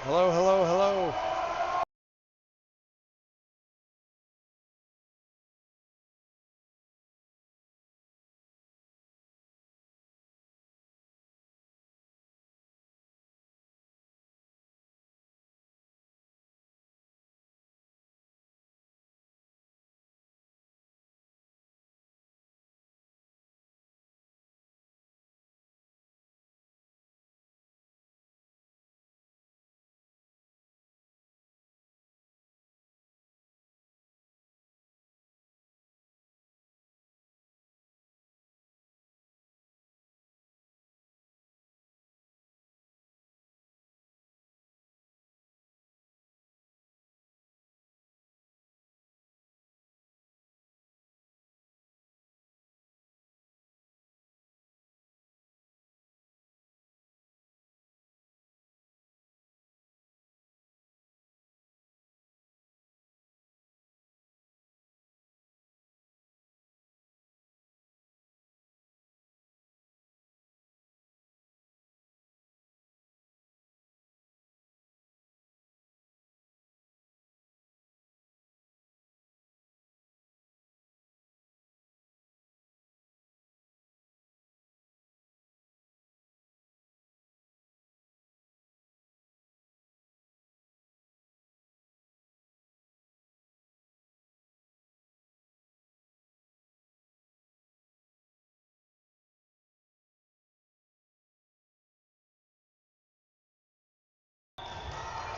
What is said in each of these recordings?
Hello, hello, hello.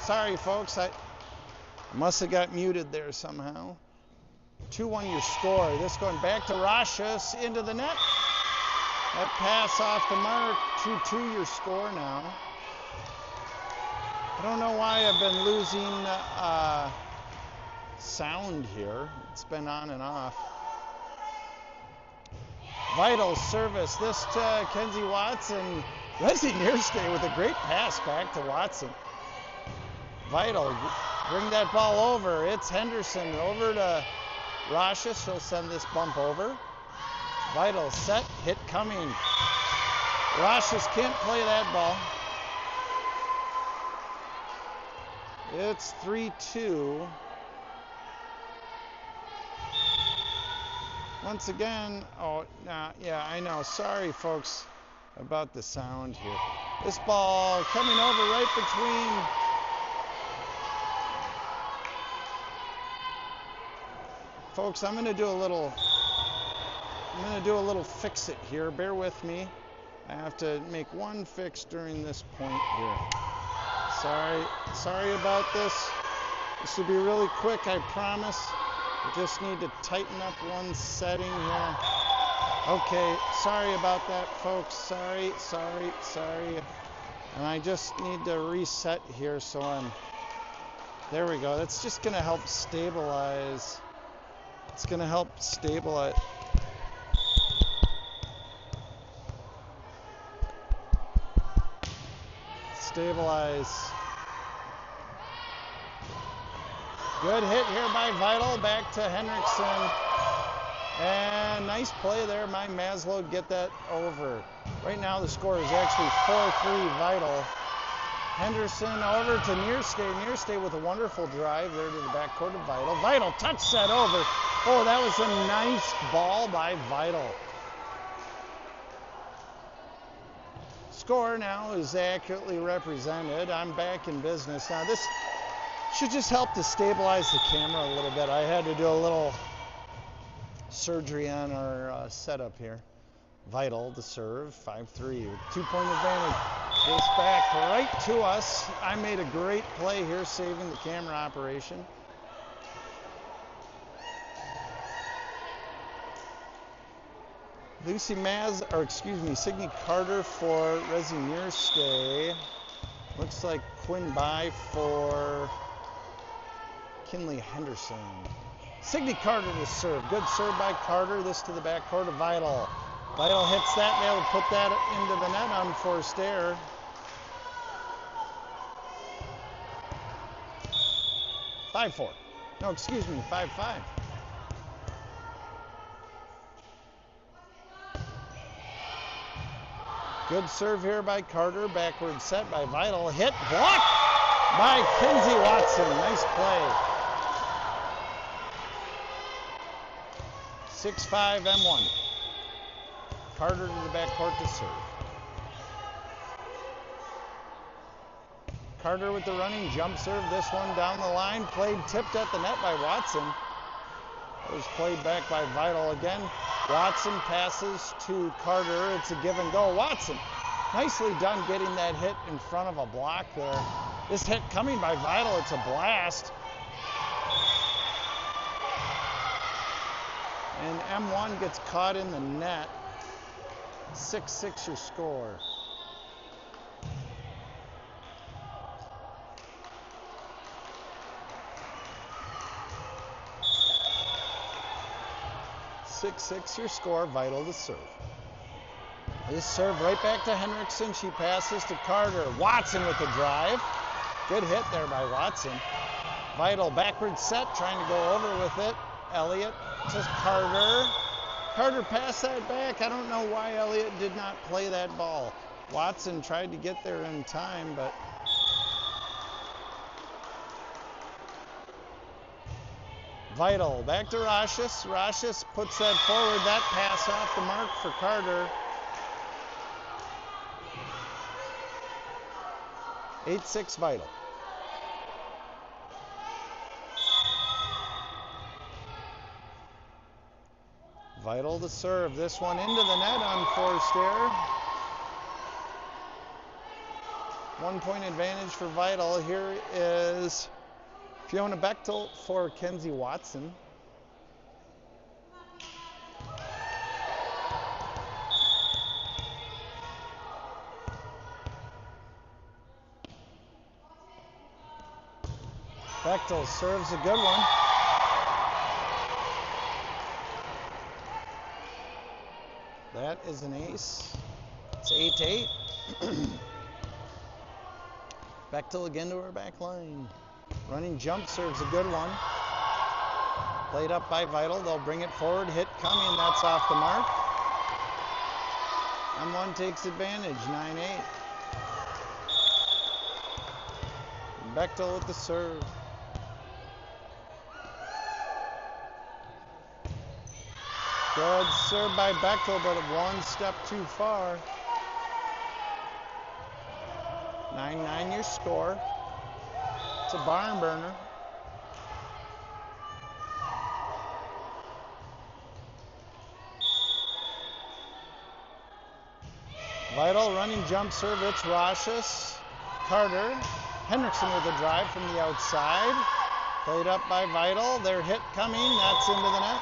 Sorry, folks, I must have got muted there somehow. 2-1 your score. This going back to Rashus into the net. That pass off the mark. 2-2 your score now. I don't know why I've been losing sound here. It's been on and off. Vital service. This to Kenzie Watson. Leslie Nearstay with a great pass back to Watson. Vital, bring that ball over. It's Henderson over to Rashus. She'll send this bump over. Vital, set, hit coming. Rashus can't play that ball. It's 3-2. Once again, yeah, I know. Sorry, folks, about the sound here. This ball coming over right between. Folks, I'm going to do a little fix it here. Bear with me. I have to make one fix during this point here. Sorry about this. This will be really quick, I promise. I just need to tighten up one setting here. Okay, sorry about that, folks. Sorry. And I just need to reset here so there we go. That's just going to help stabilize. It's going to help stabilize. Good hit here by Vital. Back to Henriksen. And nice play there by Maslow to get that over. Right now the score is actually 4-3 Vital. Henderson over to Nearstay. Nearstay with a wonderful drive there to the backcourt of Vital. Vital touch that over. Oh, that was a nice ball by Vital. Score now is accurately represented. I'm back in business. Now this should just help to stabilize the camera a little bit. I had to do a little surgery on our setup here. Vital to serve, 5-3, 2-point advantage. Goes back right to us. I made a great play here, saving the camera operation. Signe Carter for Resi Nearstay. Looks like Quinn Bai for Kinley Henderson. Signe Carter to serve. Good serve by Carter. This to the backcourt of Vital. Vital hits that. They'll put that into the net on forced error. No, excuse me, 5-5. Good serve here by Carter. Backward set by Vital. Hit, block. by Kinsey Watson. Nice play. 6-5 M1. Carter to the backcourt to serve. Carter with the running jump serve. This one down the line. Played tipped at the net by Watson. It was played back by Vital again. Watson passes to Carter. It's a give and go. Watson, nicely done getting that hit in front of a block there. This hit coming by Vital. It's a blast. And M1 gets caught in the net. 6-6 your score. Your score. Vital to serve. This serve right back to Henriksen. She passes to Carter. Watson with the drive. Good hit there by Watson. Vital backward set, trying to go over with it. Elliott to Carter. Carter passed that back. I don't know why Elliott did not play that ball. Watson tried to get there in time, but Vital back to Rashis. Rashis puts that forward. That pass off the mark for Carter. 8-6 Vital. Vital to serve. This one into the net on forced error. 1 point advantage for Vital. Here is Fiona Bechtel for Kenzie Watson. Bechtel serves a good one. That is an ace. It's 8-8. Bechtel again to her back line. Running jump serves a good one. Played up by Vital. They'll bring it forward. Hit coming. That's off the mark. M1 takes advantage. 9-8. Bechtel with the serve. Good serve by Bechtel, but one step too far. 9-9 your score. It's a barn burner. Vital running jump serve. It's Rashis. Carter. Henriksen with a drive from the outside. Played up by Vital. Their hit coming. That's into the net.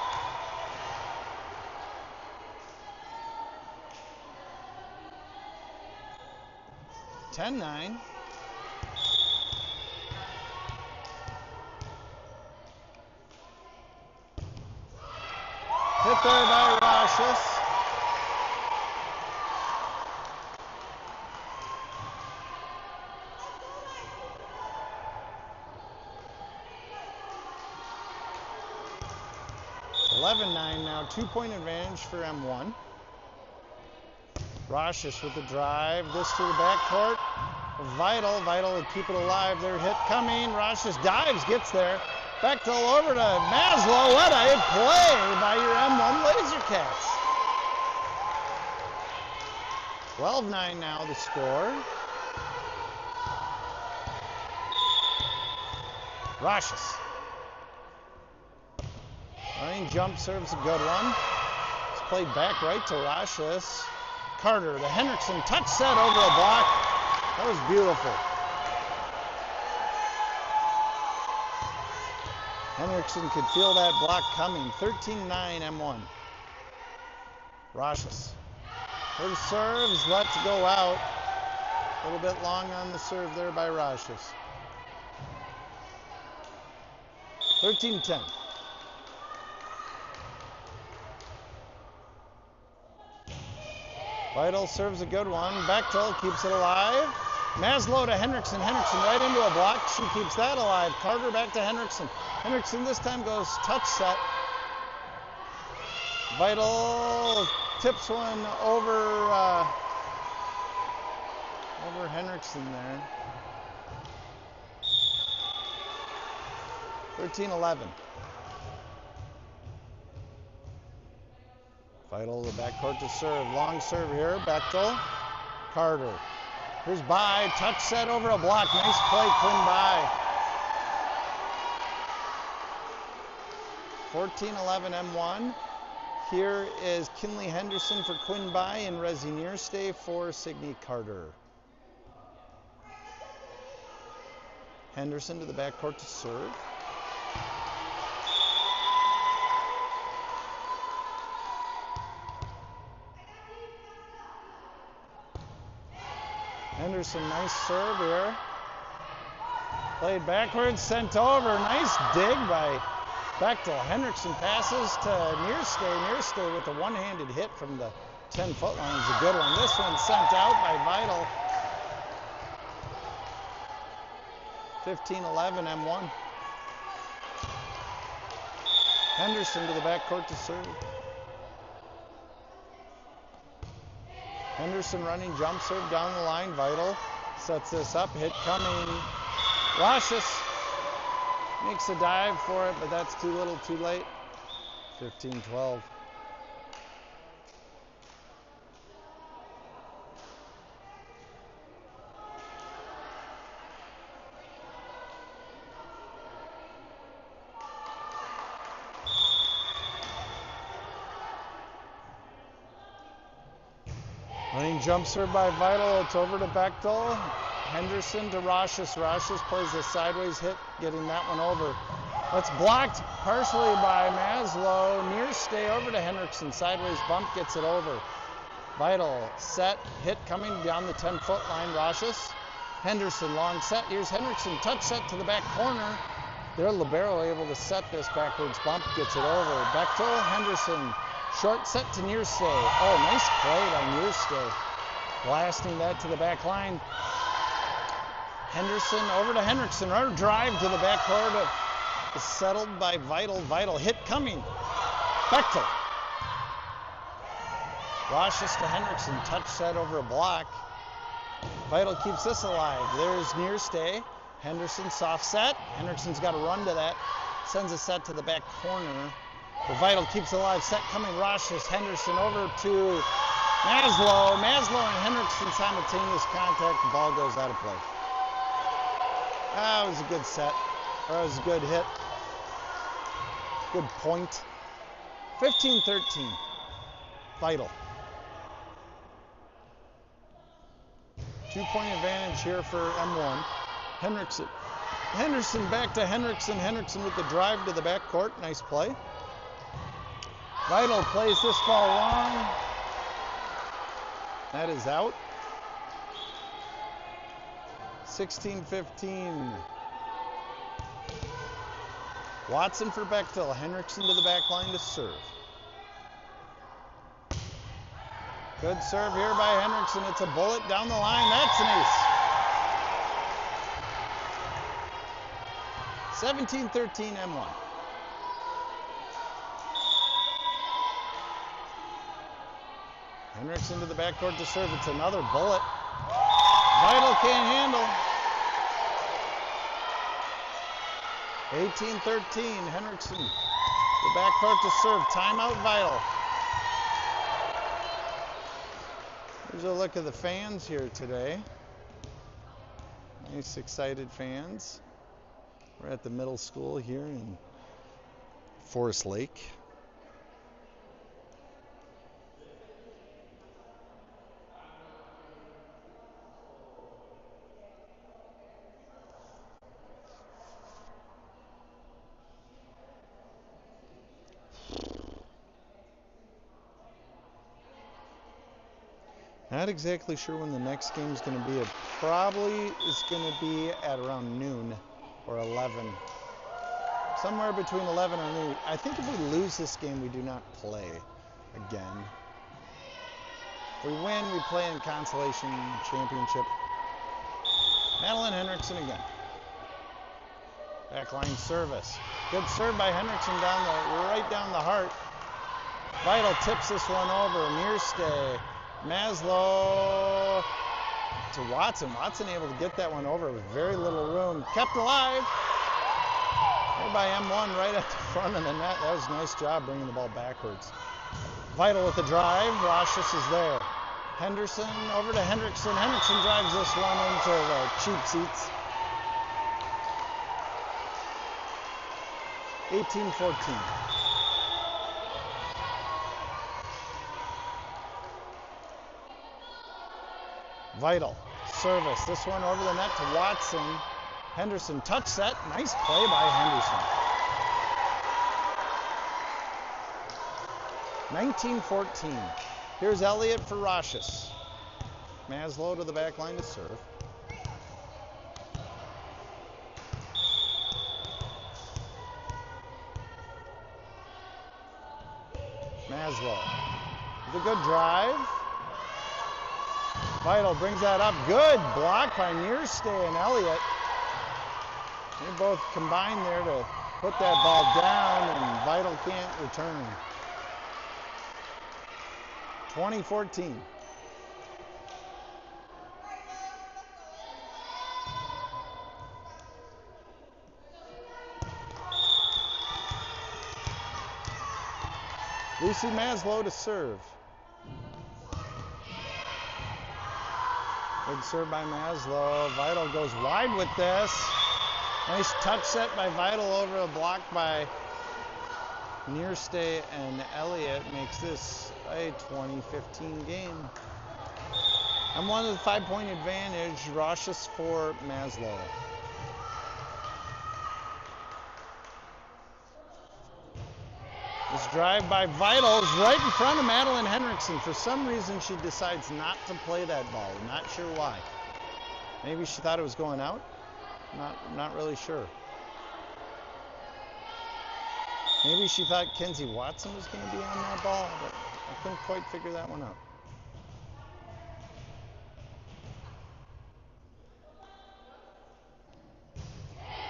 (10-9). Hit there by Rashis. Now 2 point advantage for M1. Rashis with the drive. This to the backcourt. Vital would keep it alive. Their hit coming. Rashis dives, gets there. Bechtel over to Maslow. What a play by your M1 Lasercats. 12-9 now the score. Rashis. Running jump serves a good one. It's played back right to Rashis. Carter, the Henriksen touch set over a block. That was beautiful. Henriksen could feel that block coming. 13-9 M1. Rashis. Her serve is let to go out. A little bit long on the serve there by Rashis. 13-10. Vital serves a good one. Bechtel keeps it alive. Maslow to Henriksen. Henriksen right into a block. She keeps that alive. Carter back to Henriksen. Henriksen this time goes touch set. Vital tips one over Henriksen there. 13-11. Vital to the backcourt to serve. Long serve here. Bechtel. Carter. Here's By. Touch set over a block. Nice play, Quinn By. 14-11 M1. Here is Kinley Henderson for Quinn By and Resi Nearstay for Signe Carter. Henderson to the backcourt to serve. Henderson, nice serve here. Played backwards, sent over. Nice dig by Bechtel. Henriksen passes to Nearstay. Nearstay with a one-handed hit from the 10-foot line is a good one. This one sent out by Vital. 15-11 M1. Henderson to the backcourt to serve. Henderson running jump serve down the line. Vital sets this up. Hit coming. Rashis makes a dive for it, but that's too little, too late. 15-12. Running jump serve by Vital. It's over to Bechtel. Henderson to Rashis. Rashis plays a sideways hit, getting that one over. That's blocked partially by Maslow. Nearstay over to Henriksen. Sideways bump gets it over. Vital set, hit coming down the 10-foot line. Rashis. Henderson, long set. Here's Henriksen. Touch set to the back corner. There, libero able to set this backwards bump, gets it over. Bechtel, Henderson. Short set to Nearstay. Oh, nice play by Nearstay. Blasting that to the back line. Henderson over to Henriksen. Our drive to the backcourt is settled by Vital. Vital hit coming. Bechtel. Rashis to Henriksen. Touch set over a block. Vital keeps this alive. There's Nearstay. Henderson soft set. Henriksen's got to run to that. Sends a set to the back corner. The Vital keeps alive. Set coming. Rashis. Henderson over to Maslow. Maslow and Henriksen simultaneous contact. The ball goes out of play. That was a good set. That was a good hit. Good point. 15-13. Vital. 2-point advantage here for M1. Henriksen. Henderson back to Henriksen. Henriksen with the drive to the backcourt. Nice play. Vital plays this ball long. That is out. 16-15. Watson for Bechtel. Henriksen to the back line to serve. Good serve here by Henriksen. It's a bullet down the line. That's an ace. 17-13 M1. Henriksen to the backcourt to serve. It's another bullet. Vital can't handle. 18-13. Henriksen to the backcourt to serve. Timeout Vital. Here's a look at the fans here today. Nice, excited fans. We're at the middle school here in Forest Lake. Not exactly sure when the next game is going to be. It probably is going to be at around noon or 11. Somewhere between 11 or noon. I think if we lose this game, we do not play again. If we win, we play in Consolation Championship. Madeline Henriksen again. Backline service. Good serve by Henriksen right down the heart. Vital tips this one over. Nearstay. Maslow to Watson. Watson able to get that one over with very little room. Kept alive. Here by M1 right at the front of the net. That was a nice job bringing the ball backwards. Vital with the drive. Roshes is there. Henderson over to Hendrickson. Hendrickson drives this one into the cheap seats. 18-14. Vital. Service. This one over the net to Watson. Henderson touch set. Nice play by Henderson. 19-14. Here's Elliott for Roshes. Maslow to the back line to serve. Maslow with a good drive. Vital brings that up. Good block by Nearstay and Elliott. They both combined there to put that ball down, and Vital can't return. 20-14. Lucy Maslow to serve. Good serve by Maslow. Vital goes wide with this. Nice touch set by Vital over a block by Nearstay and Elliott. Makes this a 20-15 game. M1 with a 5-point advantage. Roshes for Maslow. This drive by Vital is right in front of Madeline Henriksen. For some reason, she decides not to play that ball. Not sure why. Maybe she thought it was going out. Not really sure. Maybe she thought Kenzie Watson was going to be on that ball, but I couldn't quite figure that one out.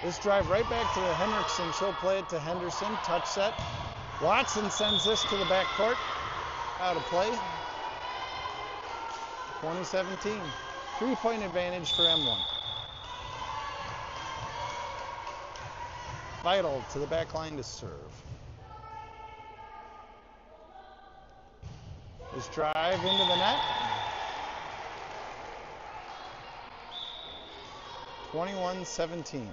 This drive right back to Henriksen. She'll play it to Henderson. Touch set. Watson sends this to the back court. Out of play. 20-17. 3-point advantage for M1. Vital to the back line to serve. This drive into the net. 21-17.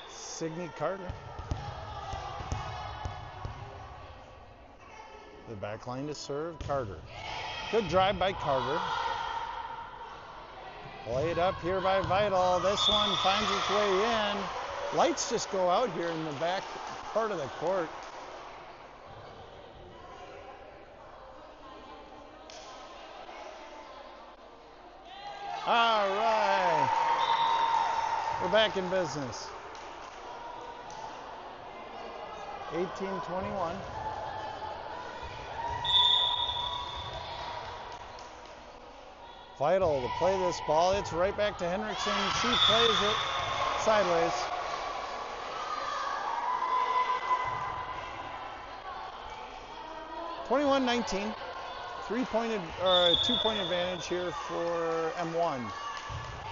Signe Carter. The back line to serve. Carter. Good drive by Carter. Played up here by Vital. This one finds its way in. Lights just go out here in the back part of the court. All right. We're back in business. 18-21. Vital to play this ball. It's right back to Henriksen. She plays it sideways. (21-19). 2-point advantage here for M1.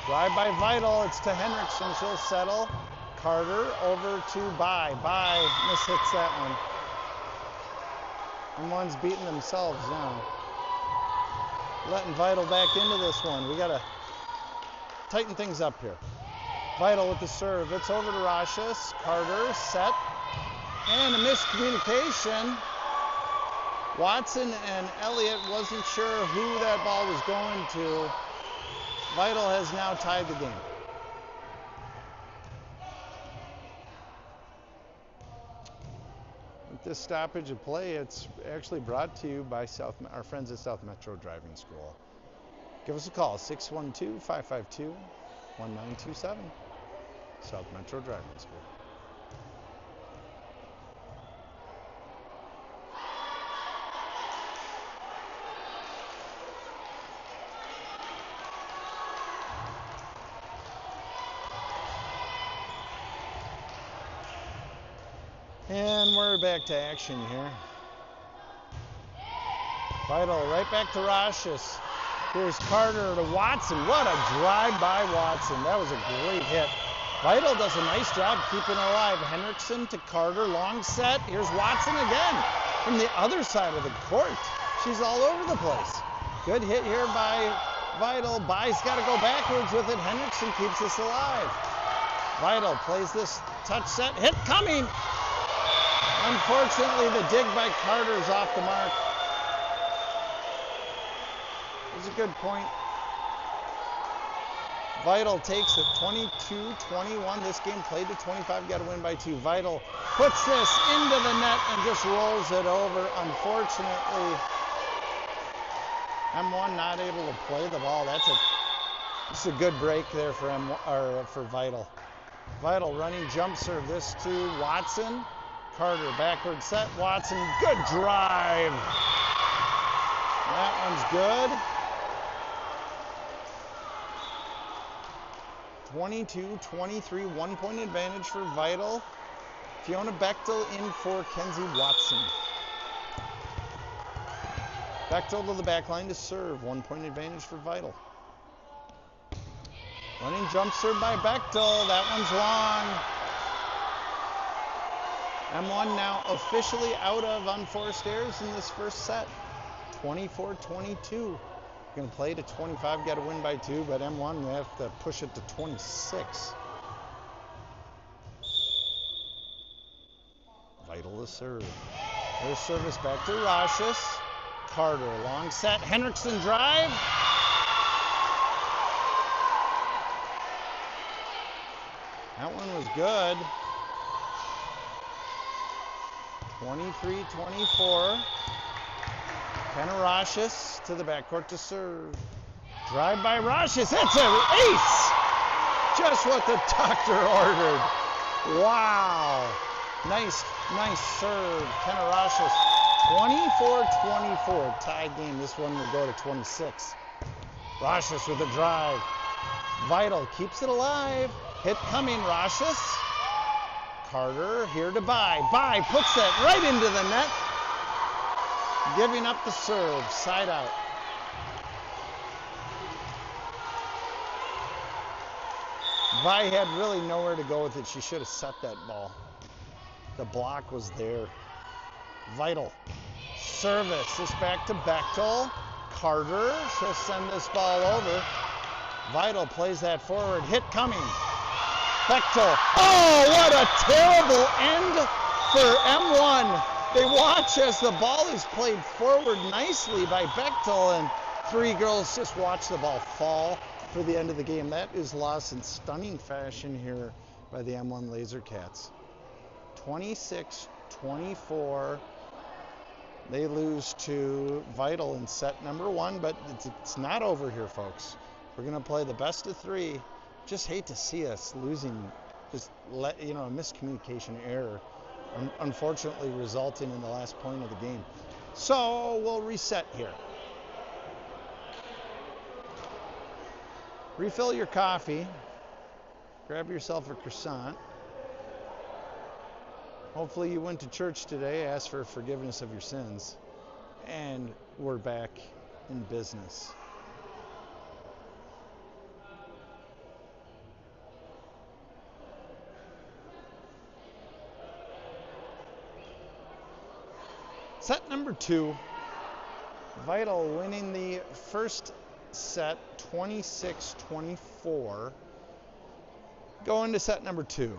Drive by Vital. It's to Henriksen. She'll settle. Carter over to Bye. Bye mishits that one. M1's beating themselves now. Letting Vital back into this one. We got to tighten things up here. Vital with the serve. It's over to Roshes. Carter set. And a miscommunication. Watson and Elliott wasn't sure who that ball was going to. Vital has now tied the game. With this stoppage of play, it's actually brought to you by our friends at South Metro Driving School. Give us a call, 612-552-1927. South Metro Driving School. And we're back to action here. Vital right back to Roshes. Here's Carter to Watson. What a drive by Watson. That was a great hit. Vital does a nice job keeping her alive. Henriksen to Carter, long set. Here's Watson again from the other side of the court. She's all over the place. Good hit here by Vital. Bai's got to go backwards with it. Henriksen keeps us alive. Vital plays this touch set. Hit coming. Unfortunately, the dig by Carter is off the mark. It was a good point. Vital takes it 22-21. This game played to 25. Got to win by 2. Vital puts this into the net and just rolls it over. Unfortunately, M1 not able to play the ball. That's a good break there for for Vital. Vital running jump serve. This to Watson. Carter backward set. Watson, good drive. That one's good. 22-23, 1 point advantage for Vital. Fiona Bechtel in for Kenzie Watson. Bechtel to the back line to serve. 1 point advantage for Vital. Running jump serve by Bechtel. That one's long. M1 now officially out of unforced errors in this first set. 24-22. Going to play to 25, got to win by 2, but M1, they have to push it to 26. Vital to serve. Their service back to Rashis. Carter, long set. Henriksen drive. That one was good. 23-24. Rashis to the backcourt to serve. Drive by Rashis. It's an ace! Just what the doctor ordered. Wow. Nice serve. Rashis. 24-24. Tie game. This one will go to 26. Rashis with a drive. Vital keeps it alive. Hit coming. Rashis. Carter here to Bai. Bai puts that right into the net. Giving up the serve, side out. Vi had really nowhere to go with it. She should have set that ball. The block was there. Vital. Service. This back to Bechtel. Carter. She'll send this ball over. Vital plays that forward. Hit coming. Bechtel. Oh, what a terrible end for M1. They watch as the ball is played forward nicely by Bechtel, and 3 girls just watch the ball fall for the end of the game. That is lost in stunning fashion here by the M1 Laser Cats. 26-24. They lose to Vital in set number 1, but it's not over here, folks. We're going to play the best of 3. Just hate to see us losing, a miscommunication error. Unfortunately resulting in the last point of the game. So we'll reset here. Refill your coffee. Grab yourself a croissant. Hopefully you went to church today, asked for forgiveness of your sins, and we're back in business. Set number 2, Vital winning the first set 26-24. Going to set number 2.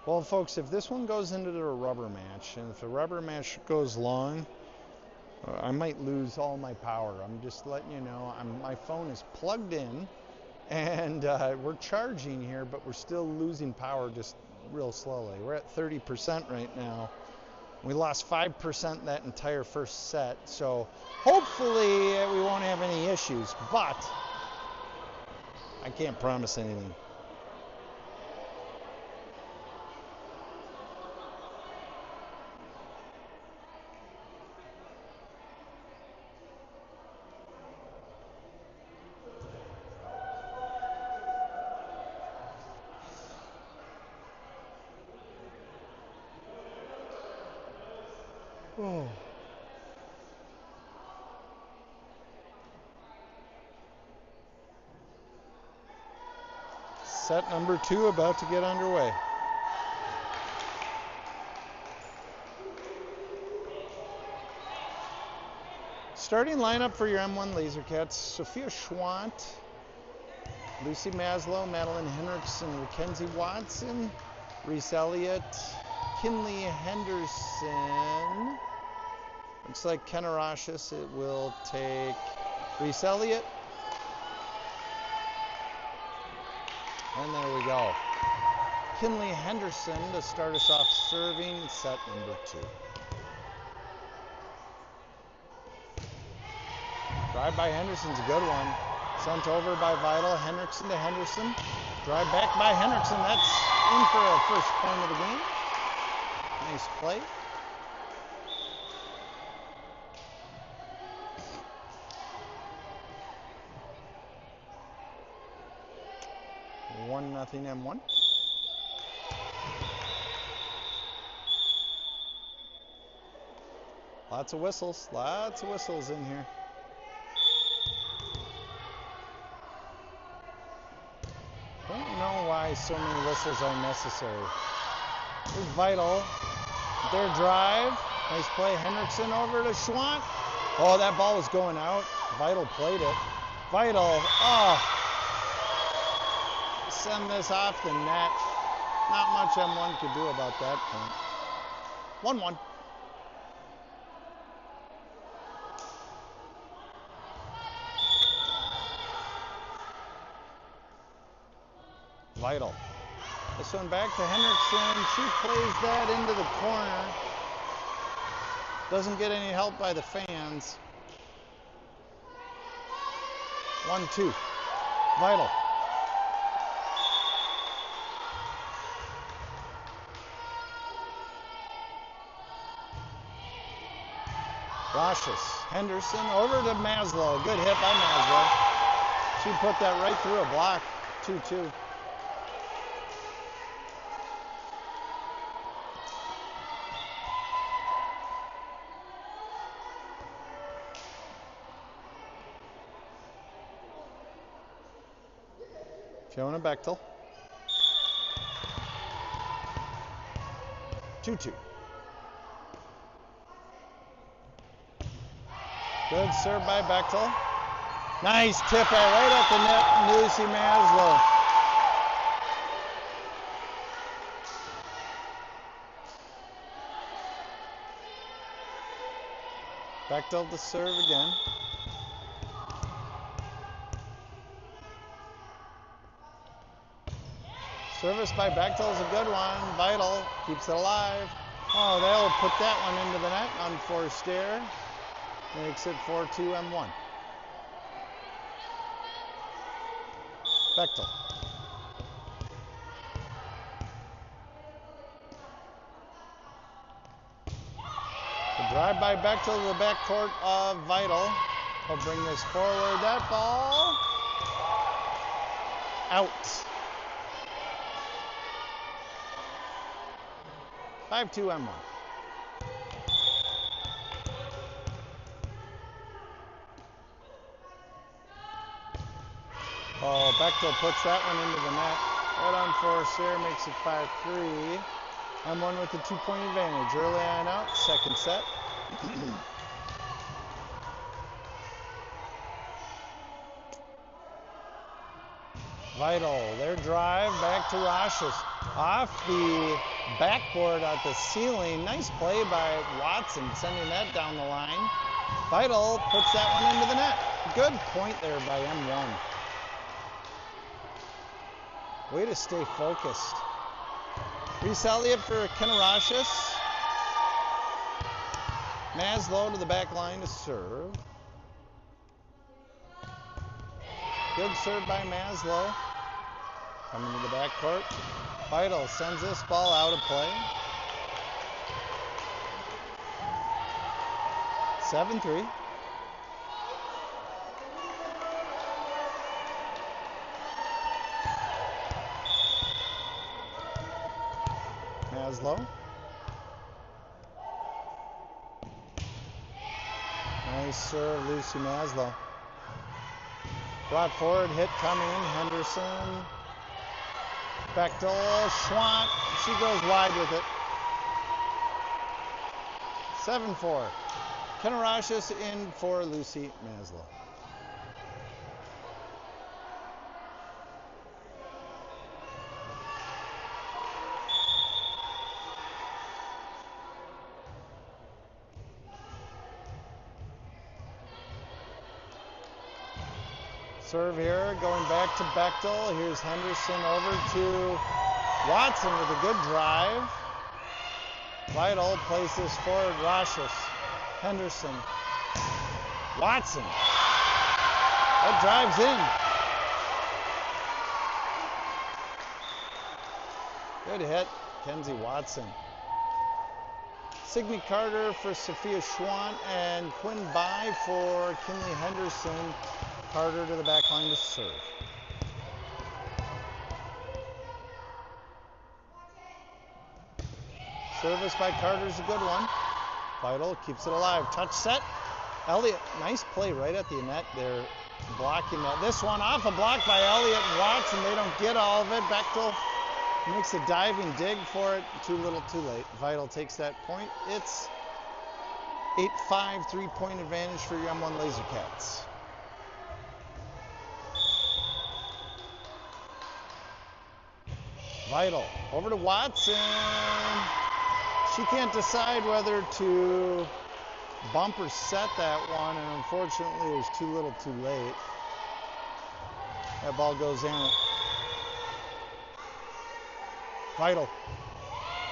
Well, folks, if this one goes into a rubber match, and if the rubber match goes long, I might lose all my power. I'm just letting you know. My phone is plugged in, and we're charging here, but we're still losing power just real slowly. We're at 30% right now. We lost 5% that entire first set, so hopefully we won't have any issues, but I can't promise anything. Oh. Set number 2 about to get underway. Starting lineup for your M1 Laser Cats: Sophia Schwant, Lucy Maslow, Madeline Henriksen, Mackenzie Watson, Reese Elliott, Kinley Henderson. Looks like Kenarashis. It will take Reese Elliott. And there we go. Kinley Henderson to start us off serving set number 2. Drive by Henderson's a good one. Sent over by Vital. Henriksen to Henderson. Drive back by Henriksen. That's in for a first point of the game. Nice play. Nothing M1. Lots of whistles in here. Don't know why so many whistles are necessary. Here's Vital. Their drive. Nice play. Henriksen over to Schwant. Oh, that ball was going out. Vital played it. Vital. Oh. Send this off the net. Not much M1 could do about that point. 1-1. Vital. This one back to Henriksen. She plays that into the corner. Doesn't get any help by the fans. 1-2. Vital. Rashis. Henderson over to Maslow. Good hit by Maslow. She put that right through a block. 2-2. Fiona Bechtel. 2-2. Good serve by Bechtel. Nice tip right at the net, Lucy Maslow. Bechtel to serve again. Service by Bechtel is a good one. Vital keeps it alive. Oh, they'll put that one into the net. Unforced error. Makes it 4-2 M1. Bechtel. The drive by Bechtel to the backcourt of Vital. He'll bring this forward. That ball out. 5-2 M1. Oh, Bechtel puts that one into the net. Right on force there, makes it 5-3. M1 with a 2-point advantage. Early on out, second set. Vital, their drive back to Rashis. Off the backboard at the ceiling. Nice play by Watson, sending that down the line. Vital puts that one into the net. Good point there by M1. Way to stay focused. Reese Elliott for Kenarashis. Maslow to the back line to serve. Good serve by Maslow. Coming to the backcourt. Vital sends this ball out of play. 7-3. Maslow. Nice serve, Lucy Maslow. Brought forward, hit coming, Henderson. Bechtel, Schwant, she goes wide with it. 7-4. Kennerashis in for Lucy Maslow. Serve here, going back to Bechtel. Here's Henderson over to Watson with a good drive. Vital plays this forward, Rashis. Henderson. Watson. That drives in. Good hit, Kenzie Watson. Signe Carter for Sophia Schwant and Quinn Bai for Kinley Henderson. Carter to the back line to serve. Service by Carter's a good one. Vital keeps it alive. Touch set. Elliott, nice play right at the net there. Blocking that. This one off a block by Elliott and Watson. They don't get all of it. Bechtel makes a diving dig for it. Too little, too late. Vital takes that point. It's 8-5, 3-point advantage for your M1 Lasercats. Vital over to Watson. She can't decide whether to bump or set that one, and unfortunately it was too little too late. That ball goes in. Vital.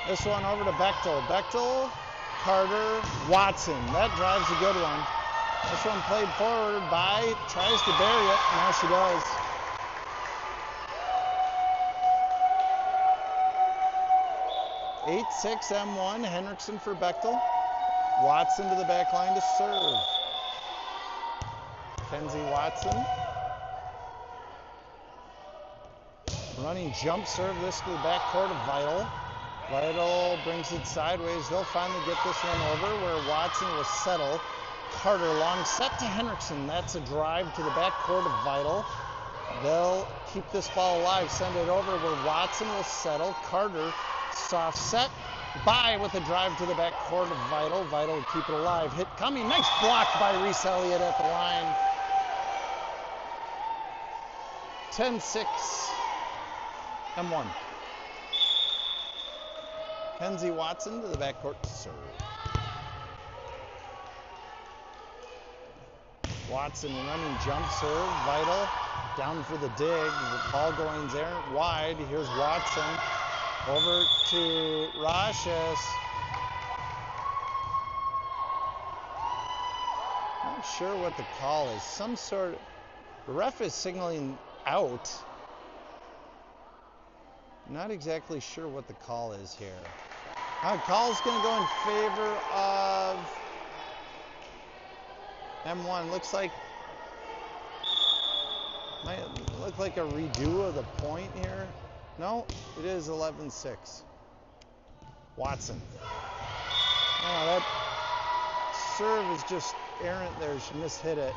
This one over to Bechtel. Bechtel, Carter, Watson. That drives a good one. This one played forward by, tries to bury it. Now she does. 8-6 M1, Henriksen for Bechtel. Watson to the back line to serve. Kenzie Watson. Running jump serve, this to the back court of Vital. Vital brings it sideways. They'll finally get this one over where Watson will settle. Carter long set to Henriksen. That's a drive to the back court of Vital. They'll keep this ball alive, send it over where Watson will settle. Carter soft set. By with a drive to the back court of Vital. Vital keep it alive. Hit coming. Nice block by Reese Elliott at the line. 10-6 M1. Kenzie Watson to the back court to serve. Watson running jump serve. Vital down for the dig. The ball going there wide. Here's Watson. Over to Rashis. Not sure what the call is. Some sort of, the ref is signaling out. Not exactly sure what the call is here. The call is going to go in favor of M1. Looks like, might look like a redo of the point here. No, it is 11-6. Watson. Oh, that serve is just errant there. She mishit it.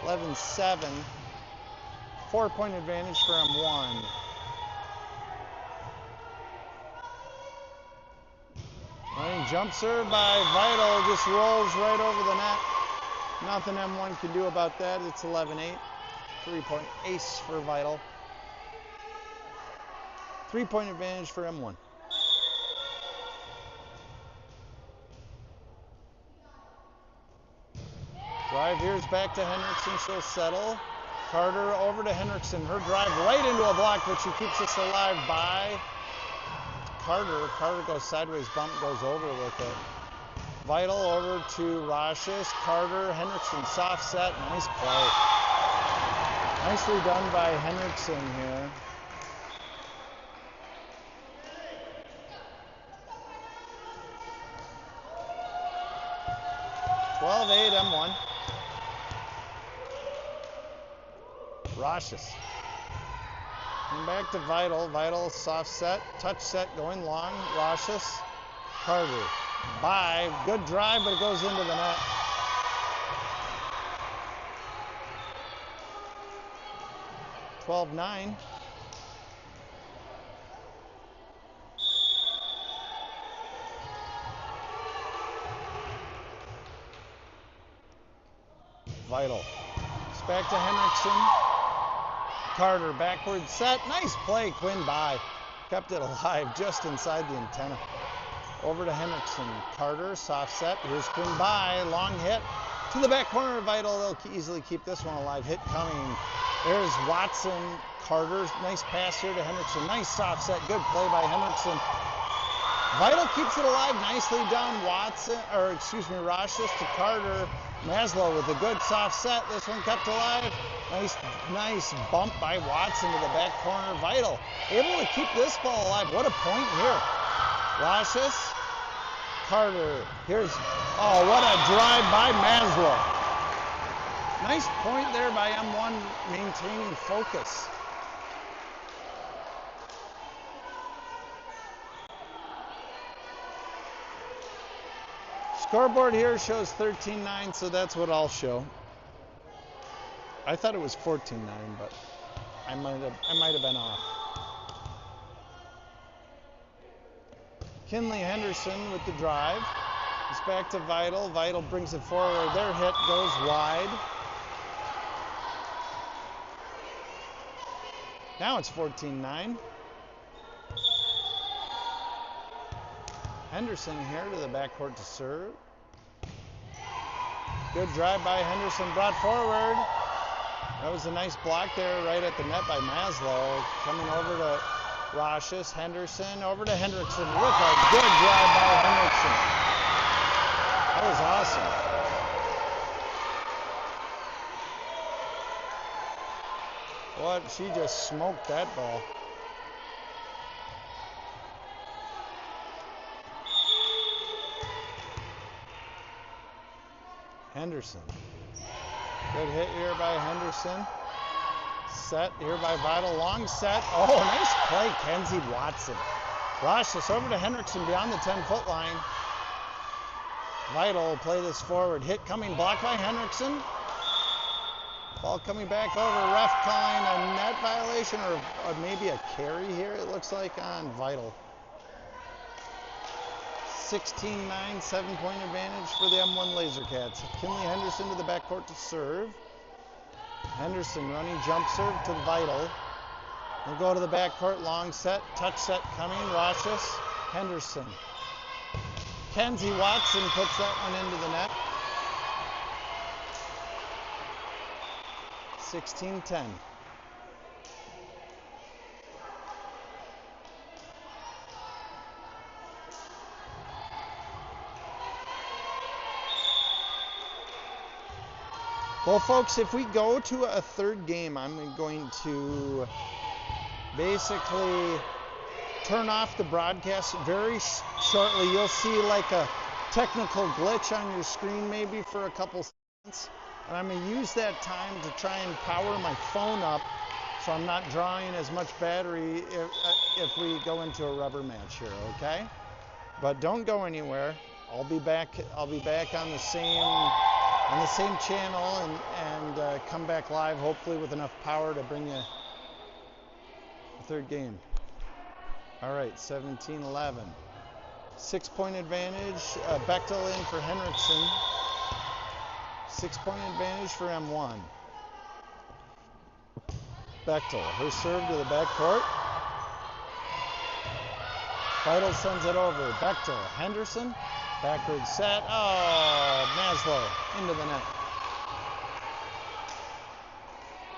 11-7. 4-point advantage for M1. Running jump serve by Vital. Just rolls right over the net. Nothing M1 can do about that. It's 11-8. 3-point ace for Vital. 3-point advantage for M1. Drive here's back to Henriksen. She'll settle. Carter over to Henriksen. Her drive right into a block, but she keeps us alive by Carter. Carter goes sideways, bump goes over with it. Vital over to Rashis. Carter, Henriksen, soft set. Nice play. Nicely done by Henriksen here. M1. Roshes. And back to Vital. Vital soft set, touch set going long. Roshes. Carter. By. Good drive, but it goes into the net. (12-9). Vital. It's back to Henriksen. Carter, backward set. Nice play, Quinn by. Kept it alive just inside the antenna. Over to Henriksen. Carter, soft set. Here's Quinn by. Long hit to the back corner of Vital. They'll easily keep this one alive. Hit coming. There's Watson. Carter, nice pass here to Henriksen. Nice soft set. Good play by Henriksen. Vital keeps it alive. Nicely done. Roshes to Carter. Maslow with a good soft set. This one kept alive. Nice bump by Watson to the back corner. Vital able to keep this ball alive. What a point here. Roshes. Carter. What a drive by Maslow. Nice point there by M1 maintaining focus. Scoreboard here shows 13-9, so that's what I'll show. I thought it was 14-9, but I might have been off. Kinley Henderson with the drive. It's back to Vital. Vital brings it forward. Their hit goes wide. Now it's 14-9. Henderson here to the backcourt to serve. Good drive by Henderson, brought forward. That was a nice block there right at the net by Maslow. Coming over to Roshes, Henderson, over to Henriksen with a good drive by Henriksen. That was awesome. What, she just smoked that ball. Henderson. Good hit here by Henderson. Set here by Vital. Long set. Oh, nice play, Kenzie Watson. Roshes over to Henriksen beyond the 10-foot line. Vital will play this forward. Hit coming, blocked by Henriksen. Ball coming back over. Ref calling a net violation or maybe a carry here, it looks like, on Vital. 16-9, 7-point advantage for the M1 Lasercats. Kinley Henderson to the backcourt to serve. Henderson running jump serve to Vital. We'll go to the backcourt, long set, touch set coming. Roshes, Henderson. Kenzie Watson puts that one into the net. 16-10. Well, folks, if we go to a third game, I'm going to basically turn off the broadcast very shortly. You'll see like a technical glitch on your screen maybe for a couple seconds. And I'm going to use that time to try and power my phone up so I'm not drawing as much battery if we go into a rubber match here, okay? But don't go anywhere. I'll be back on the same channel and come back live, hopefully with enough power to bring you the third game. All right, 17-11. 6-point advantage. Bechtel in for Henriksen. 6-point advantage for M1. Bechtel, her serve to the backcourt. Vital sends it over. Bechtel, Henderson. Backward set. Oh, Maslow into the net.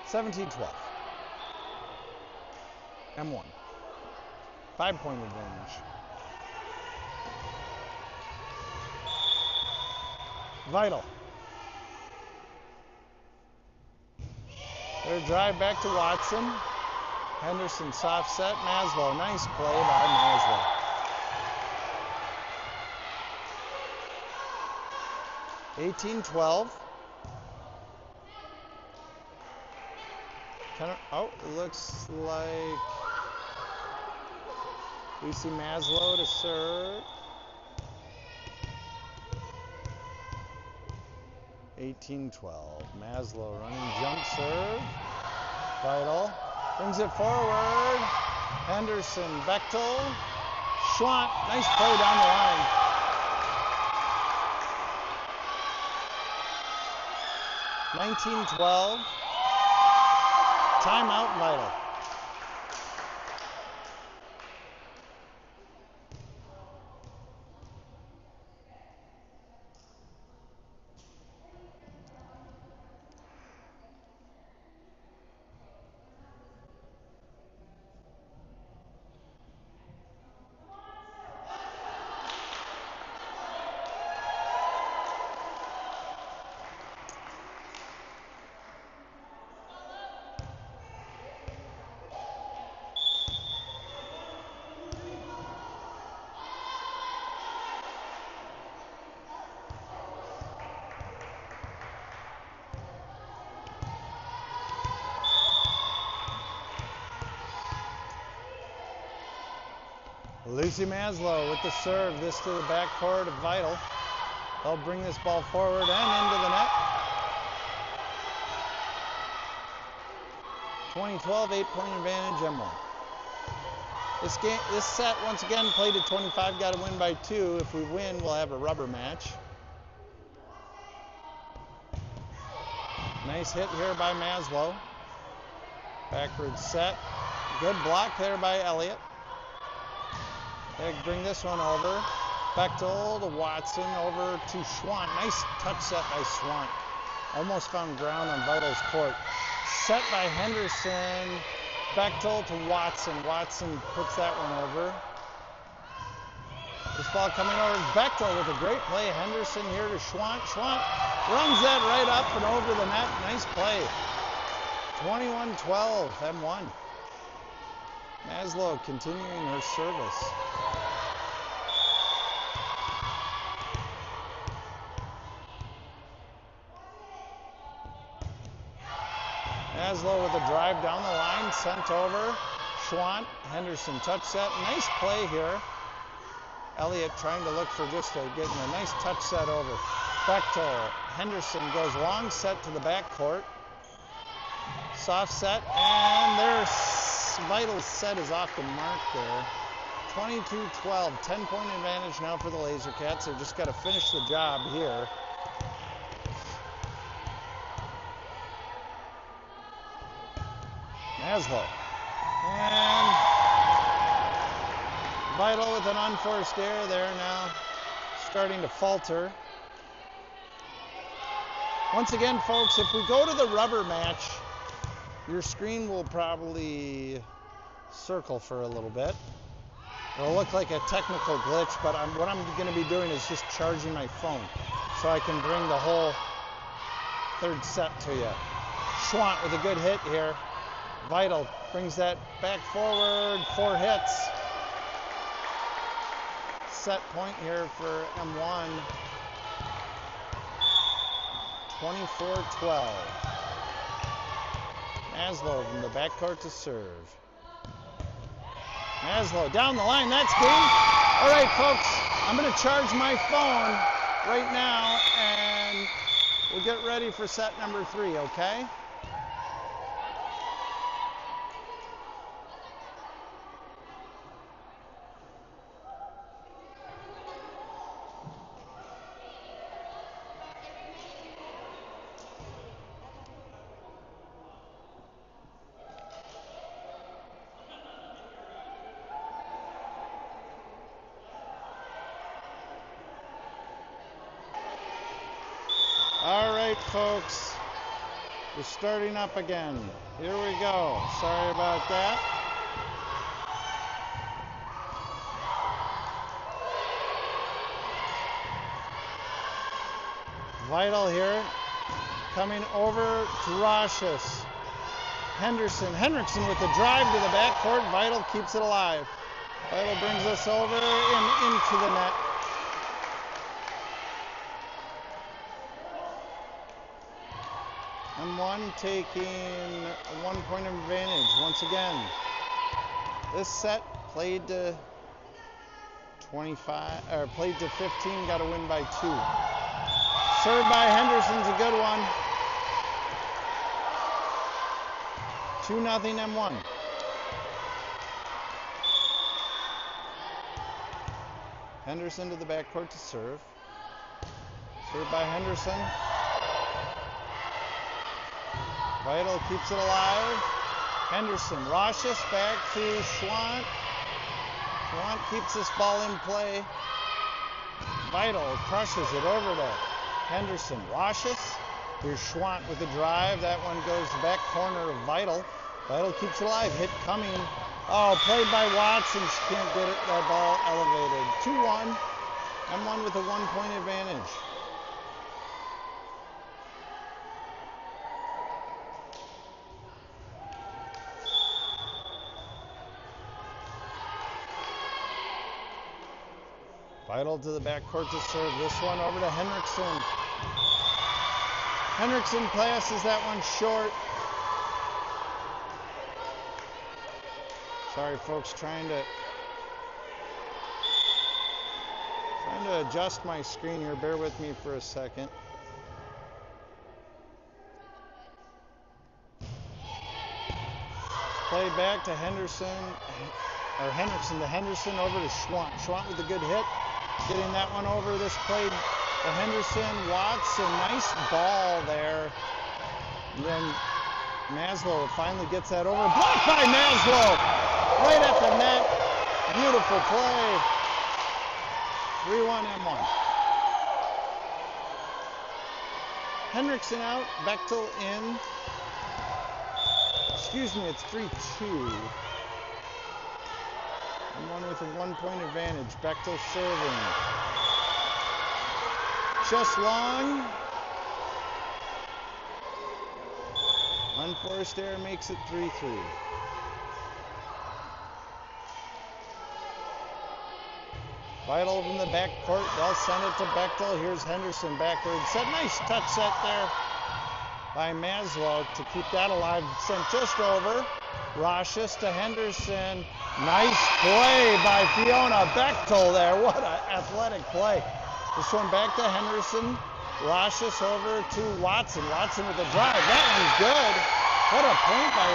17-12. M1. 5-point advantage. Vital. Their drive back to Watson. Henderson soft set. Maslow. Nice play by Maslow. (18-12). Oh, it looks like we see Maslow to serve. 18-12. Maslow running jump serve. Vital. Brings it forward. Henderson. Bechtel. Schwant. Nice play down the line. (19-12). Timeout, Vital. Lucy Maslow with the serve. This to the backcourt of Vital. They'll bring this ball forward and into the net. 20-12, 8-point advantage, M1. This set, once again, played at 25. Got to win by 2. If we win, we'll have a rubber match. Nice hit here by Maslow. Backwards set. Good block there by Elliott. They bring this one over. Bechtel to Watson, over to Schwant. Nice touch set by Schwant. Almost found ground on Vital's court. Set by Henderson. Bechtel to Watson. Watson puts that one over. This ball coming over. Bechtel with a great play. Henderson here to Schwant. Schwant runs that right up and over the net. Nice play. 21-12, M1. Maslow continuing her service. Maslow with a drive down the line, sent over. Schwant, Henderson touch set. Nice play here. Elliott trying to look for just getting a nice touch set over. Bechtel, Henderson goes long set to the backcourt. Soft set, and their Vital set is off the mark there. 22-12, 10-point advantage now for the Laser Cats. They've just got to finish the job here. Maslow. And Vital with an unforced error there now, starting to falter. Once again, folks, if we go to the rubber match, your screen will probably circle for a little bit. It'll look like a technical glitch, but what I'm going to be doing is just charging my phone so I can bring the whole third set to you. Schwant with a good hit here. Vital brings that back forward, 4 hits. Set point here for M1. 24-12. Maslow from the backcourt to serve. Maslow down the line, that's game. All right, folks, I'm going to charge my phone right now, and we'll get ready for set number 3, okay? All right, folks, we're starting up again. Here we go. Sorry about that. Vital here, coming over to Rashis. Hendrickson with the drive to the backcourt. Vital keeps it alive. Vital brings us over and into the net. M1 taking a 1-point advantage once again. This set played to played to 15, got to win by 2. Served by Henderson's a good one. 2-0 M1. Henderson to the backcourt to serve. Served by Henderson. Vital keeps it alive. Henderson, Roshis back to Schwant. Schwant keeps this ball in play. Vital crushes it over to Henderson. Roshis. Here's Schwant with the drive. That one goes to the back corner of Vital. Vital keeps it alive. Hit coming. Oh, played by Watson. She can't get it. That ball elevated. 2-1. M1 with a 1-point advantage. Vital to the backcourt to serve. This one over to Hendrickson. Hendrickson passes that one short. Sorry, folks, trying to adjust my screen here. Bear with me for a second. Played back to Henderson, or Hendrickson to Henderson over to Schwant. Schwant with a good hit. Getting that one over. This played to Henderson. Watson, nice ball there. And then Maslow finally gets that over. Blocked by Maslow. Right at the net. Beautiful play. 3-1 M1. Hendrickson out. Bechtel in. Excuse me, it's 3-2. M1 with a 1-point advantage. Bechtel serving. Just long. Unforced error makes it 3-3. Vital from the backcourt. They'll send it to Bechtel. Here's Henderson backward set. Nice touch set there by Maslow to keep that alive. Sent just over. Roshis to Henderson. Nice play by Fiona Bechtel there. What an athletic play. This one back to Henderson. Roshis over to Watson. Watson with the drive. That one's good. What a point by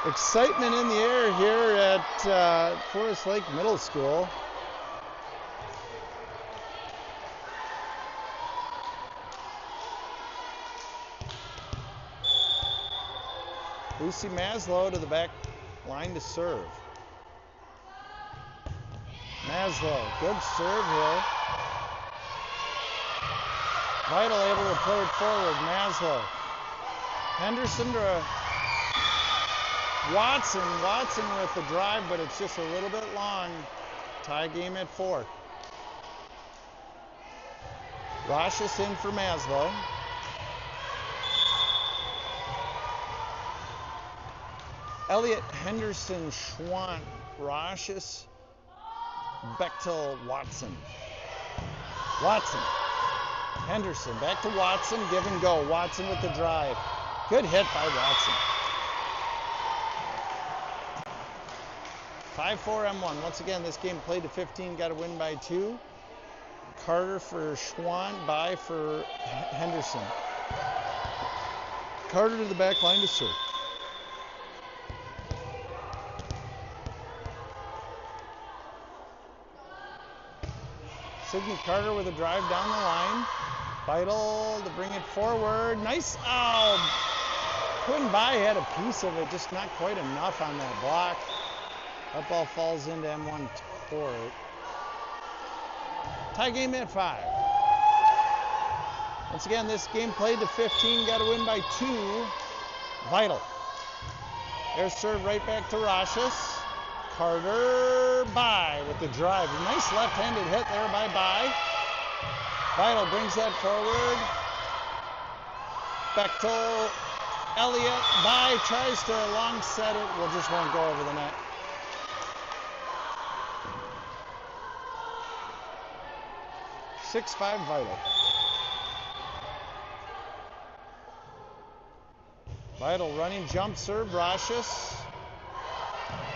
M1. Excitement in the air here at Forest Lake Middle School. Lucy Maslow to the back line to serve. Maslow, good serve here. Vital able to play it forward. Maslow. Henderson to Watson. Watson with the drive, but it's just a little bit long. Tie game at 4. Roshis in for Maslow. Elliott, Henderson, Schwant, Roshis, Bechtel, Watson. Watson. Henderson back to Watson. Give and go. Watson with the drive. Good hit by Watson. 5-4 M1. Once again, this game played to 15. Got to win by 2. Carter for Schwant. By for Henderson. Carter to the back line to serve. Sidney Carter with a drive down the line. Vital to bring it forward. Nice. Oh, couldn't buy. Had a piece of it, just not quite enough on that block. That ball falls into M1 court. Tie game at 5. Once again, this game played to 15. Got to win by 2. Vital. Air serve right back to Roshis. Carter by with the drive. Nice left-handed hit there by. Vital brings that forward. Bechtel, Elliott, by, tries to long set it, will just won't go over the net. Six-five Vital. Vital running jump serve, Rashis.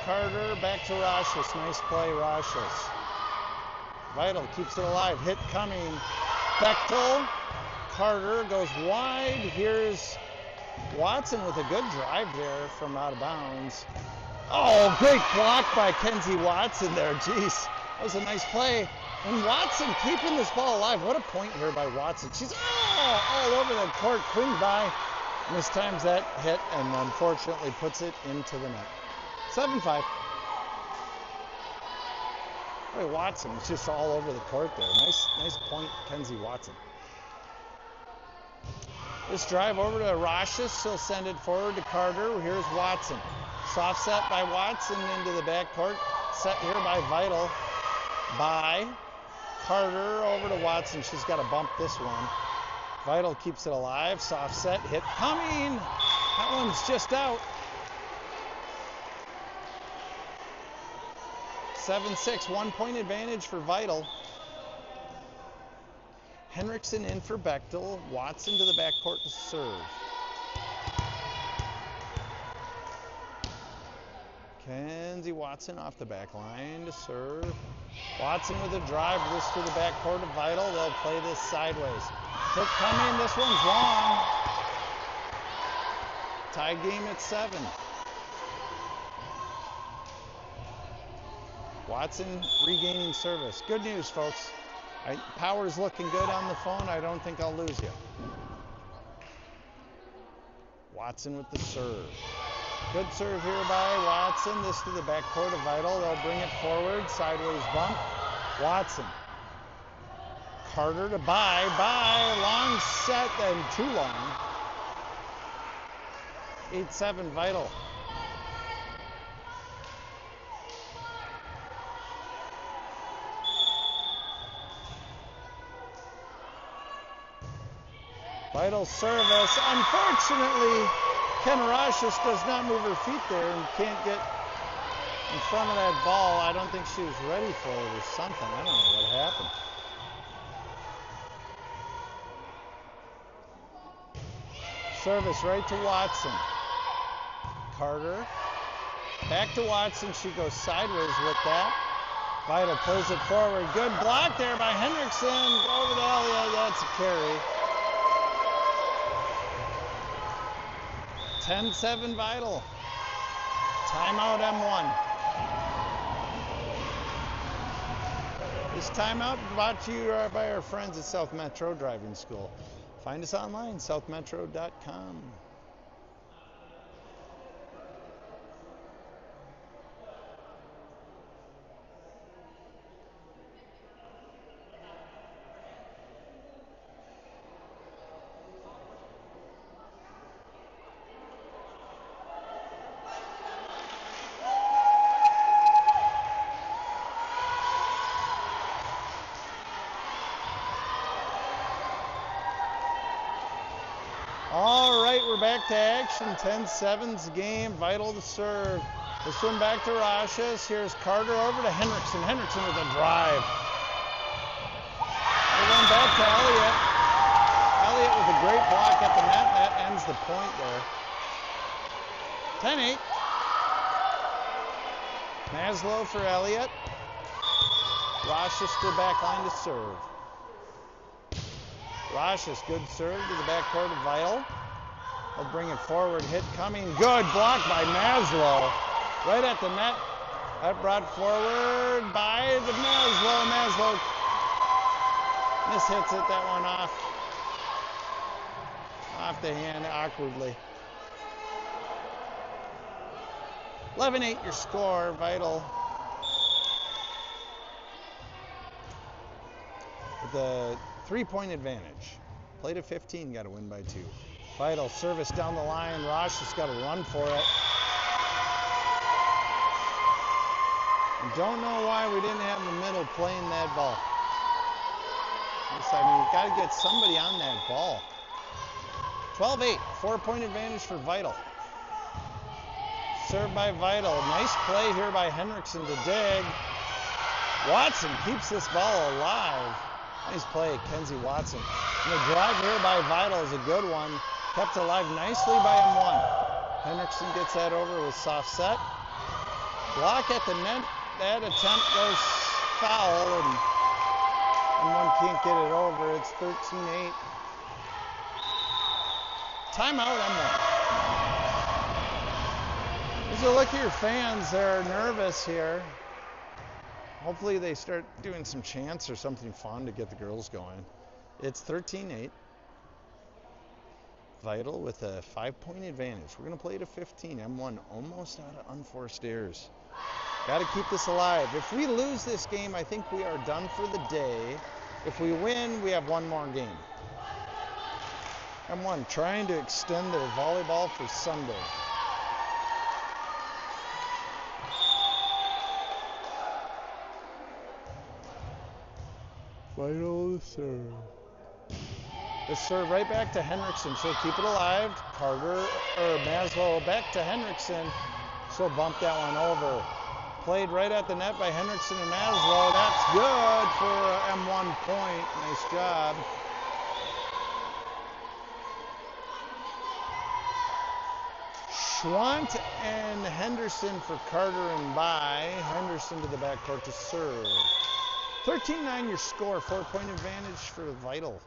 Carter back to Rashis. Nice play, Rashis. Vital keeps it alive. Hit coming. Bechtel. Carter goes wide. Here's Watson with a good drive there from out of bounds. Oh, great block by Kenzie Watson there. Jeez, that was a nice play. And Watson keeping this ball alive. What a point here by Watson. She's all over the court. Cleaned by. Mistimes that hit and unfortunately puts it into the net. 7-5. Boy, Watson is just all over the court there. Nice point, Kenzie Watson. This drive over to Rashis. She'll send it forward to Carter. Here's Watson. Soft set by Watson into the backcourt. Set here by Vital. By Carter over to Watson. She's got to bump this one. Vital keeps it alive. Soft set. Hit coming. That one's just out. 7-6. 1 point advantage for Vital. Henriksen in for Bechtel. Watson to the backcourt to serve. Kenzie Watson off the back line to serve. Watson with a drive. This to the backcourt of Vital. They'll play this sideways. Hit coming. This one's long. Tie game at 7. Watson regaining service. Good news, folks. Power's looking good on the phone. I don't think I'll lose you. Watson with the serve. Good serve here by Watson. This to the backcourt of Vital. They'll bring it forward. Sideways bump. Watson. Carter to by. Long set and too long. 8-7 Vital. Vital service. Unfortunately, Ken Rashis does not move her feet there and can't get in front of that ball. I don't think she was ready for it or something. I don't know what happened. Service right to Watson. Carter. Back to Watson. She goes sideways with that. Vital pulls it forward. Good block there by Henriksen. Over to Elliott. That's a carry. 10-7 Vital. Timeout M1. This timeout brought to you by our friends at South Metro Driving School. Find us online, southmetro.com. All right, we're back to action. 10-7's game. Vital to serve. This one back to Rashis. Here's Carter over to Henriksen. Henriksen with a drive. And then back to Elliott. Elliott with a great block at the net. That ends the point there. 10-8. Maslow for Elliott. Rashis to the back line to serve. Rashis, good serve to the backcourt of Vital. They'll bring it forward. Hit coming. Good block by Maslow. Right at the net. That brought forward by the Maslow. Maslow mishits it. That one off the hand awkwardly. 11-8 your score. Vital with a 3-point advantage. Played at 15, got to win by 2. Vital service down the line. Rashis got to run for it. Don't know why we didn't have the middle playing that ball. I mean, you've got to get somebody on that ball. 12-8, 4-point advantage for Vital. Served by Vital. Nice play here by Henriksen to dig. Watson keeps this ball alive. Nice play, Kenzie Watson. And the drive here by Vital is a good one. Kept alive nicely by M1. Henriksen gets that over with soft set. Block at the net. That attempt goes foul, and M1 can't get it over. It's 13-8. Timeout, M1. As you look at your fans, they're nervous here. Hopefully they start doing some chants or something fun to get the girls going. It's 13-8. Vital with a 5-point advantage. We're going to play to 15. M1 almost out of unforced errors. Got to keep this alive. If we lose this game, I think we are done for the day. If we win, we have one more game. M1 trying to extend their volleyball for Sunday. Vital serve. The serve right back to Henriksen. She'll keep it alive. Maslow back to Henriksen. She'll bump that one over. Played right at the net by Henriksen and Maslow. That's good for M1 point. Nice job. Schwant and Henderson for Carter and Bai. Henderson to the backcourt to serve. 13-9 your score. 4-point advantage for Vital.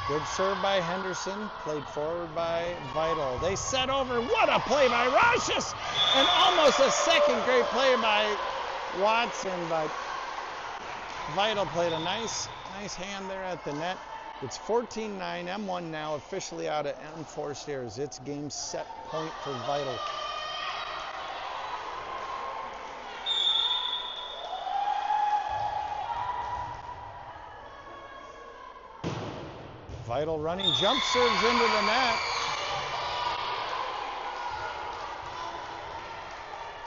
Good serve by Henderson. Played forward by Vital. They set over. What a play by Rashis! And almost a second great play by Watson, but Vital played a nice hand there at the net. It's 14-9. M1 now officially out of enforced errors. It's game set point for Vital. Vital running jump serves into the net.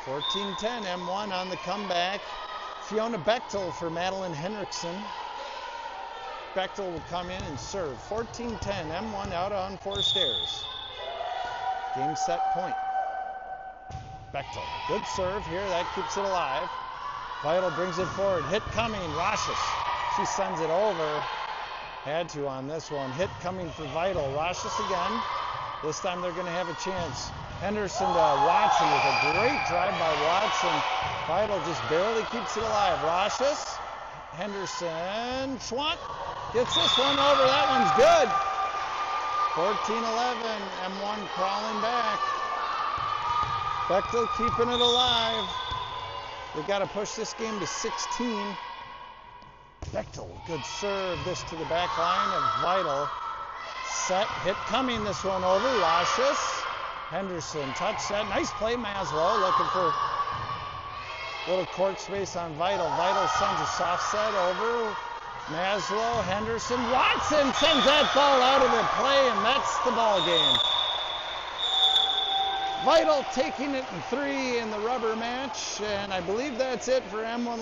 14-10, M1 on the comeback. Fiona Bechtel for Madeline Henriksen. Bechtel will come in and serve. 14-10, M1 out on unforced errors. Game set point. Bechtel, good serve here, that keeps it alive. Vital brings it forward, hit coming, Rashis. She sends it over. Had to on this one. Hit coming for Vital. Rashis again. This time they're going to have a chance. Henderson to Watson with a great drive by Watson. Vital just barely keeps it alive. Rashis. Henderson. Schwant gets this one over. That one's good. 14-11. M1 crawling back. Bechtel keeping it alive. They've got to push this game to 16. Bechtel, good serve. This to the back line of Vital. Set, hit coming. This one over. Rashis. Henderson, touch set. Nice play, Maslow. Looking for a little court space on Vital. Vital sends a soft set over. Maslow, Henderson. Watson sends that ball out of the play, and that's the ball game. Vital taking it in 3 in the rubber match, and I believe that's it for M1.